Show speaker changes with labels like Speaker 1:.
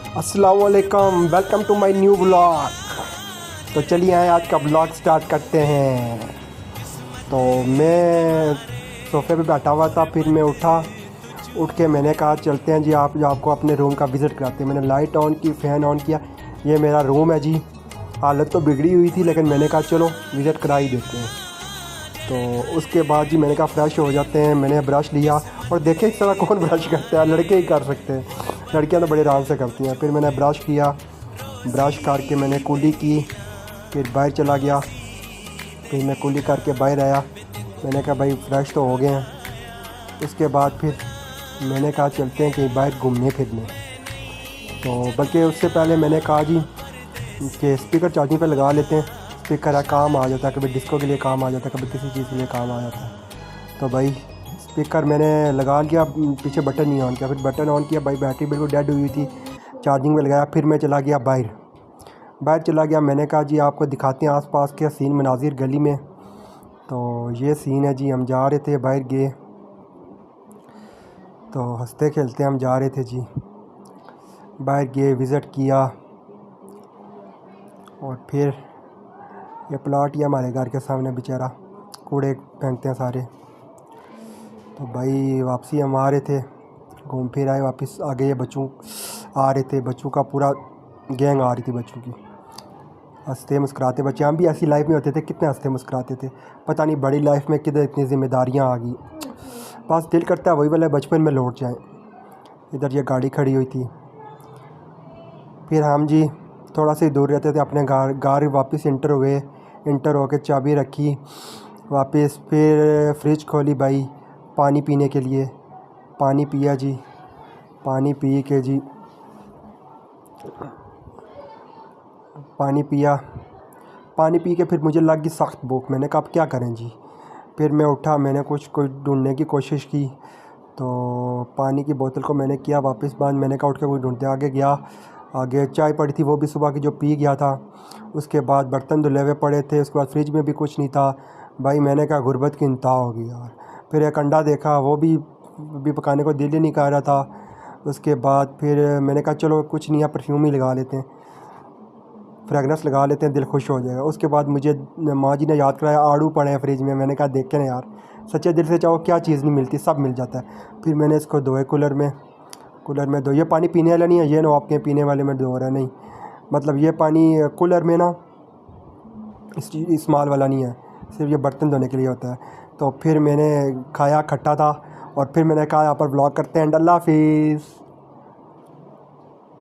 Speaker 1: अस्सलाम वालेकुम, welcome to my new blog. तो चलिए आए आज का ब्लॉग स्टार्ट करते हैं। तो मैं सोफे पे बैठा हुआ था, फिर मैं उठ के मैंने कहा चलते हैं जी, आपको अपने रूम का विज़िट कराते हैं। मैंने लाइट ऑन की, फ़ैन ऑन किया। ये मेरा रूम है जी। हालत तो बिगड़ी हुई थी लेकिन मैंने कहा चलो विज़िट करा ही देते हैं। तो उसके बाद जी मैंने कहा फ़्रेश हो जाते हैं। मैंने ब्रश लिया और देखें इस तरह कौन ब्रश करता है, लड़के ही कर सकते हैं, लड़कियां तो बड़े आराम से करती हैं। फिर मैंने ब्रश किया, ब्रश करके मैंने कुली की, फिर बाहर चला गया। फिर मैं कुली करके बाहर आया। मैंने कहा भाई फ्रेश तो हो गए हैं। उसके बाद फिर मैंने कहा चलते हैं कहीं बाहर घूमने फिरने। तो बल्कि उससे पहले मैंने कहा जी कि स्पीकर चार्जिंग पे लगा लेते हैं। स्पीकर है, काम आ जाता है, कभी डिस्को के लिए काम आ जाता है, कभी किसी चीज़ के लिए काम आ जाता है। तो भाई स्पीकर मैंने लगा लिया, पीछे बटन नहीं ऑन किया। फिर बटन ऑन किया, भाई बैटरी बिल्कुल डेड हुई थी, चार्जिंग में लगाया। फिर मैं चला गया बाहर चला गया। मैंने कहा जी आपको दिखाते हैं आसपास के हसीन मनाजिर गली में। तो ये सीन है जी, हम जा रहे थे, बाहर गए तो हंसते खेलते हम जा रहे थे जी। बाहर गए, विज़िट किया और फिर ये प्लाट ही हमारे घर के सामने बेचारा कूड़े फेंकते हैं सारे। तो भाई वापसी हम आ रहे थे, घूम फिर आए, वापस आ गए। बच्चों आ रहे थे, बच्चों का पूरा गैंग आ रही थी बच्चों की। हंसते मुस्कुराते बच्चे, हम भी ऐसी लाइफ में होते थे, कितने हंसते मुस्कुराते थे। पता नहीं बड़ी लाइफ में किधर इतनी ज़िम्मेदारियाँ आ गई। बस दिल करता है वही वाला बचपन में लौट जाए। इधर ये गाड़ी खड़ी हुई थी। फिर हम जी थोड़ा सा ही दूर रहते थे अपने घर वापस इंटर हुए। इंटर होके चाबी रखी वापस, फिर फ्रिज खोली भाई पानी पीने के लिए। पानी पिया जी, पानी पी के जी पानी पी के फिर मुझे लग गई सख्त भूख। मैंने कहा अब क्या करें जी। फिर मैं उठा, मैंने कुछ ढूंढने की कोशिश की। तो पानी की बोतल को मैंने किया वापस बंद। मैंने कहा उठ के कुछ ढूंढते, आगे गया। आगे चाय पड़ी थी, वो भी सुबह की जो पी गया था। उसके बाद बर्तन धुले हुए पड़े थे। उसके बाद फ्रिज में भी कुछ नहीं था। भाई मैंने कहा गुर्बत की इंतहा होगी यार। फिर एक अंडा देखा, वो भी पकाने को दिल ही नहीं कर रहा था। उसके बाद फिर मैंने कहा चलो कुछ नहीं है, परफ्यूम ही लगा लेते हैं, फ्रेगनेंस लगा लेते हैं, दिल खुश हो जाएगा। उसके बाद मुझे माँ जी ने याद कराया आड़ू पड़े हैं फ्रिज में। मैंने कहा देखें ना यार, सच्चे दिल से चाहो क्या चीज़ नहीं मिलती, सब मिल जाता है। फिर मैंने इसको धोए कूलर में धो। ये पानी पीने वाला नहीं है, ये ना आपके पीने वाले में धो रहा है, नहीं, मतलब ये पानी कूलर में ना इस्तेमाल वाला नहीं है, सिर्फ ये बर्तन धोने के लिए होता है। तो फिर मैंने खाया, खट्टा था। और फिर मैंने कहा यहाँ पर व्लॉग करते हैं। अल्लाह हाफिज़।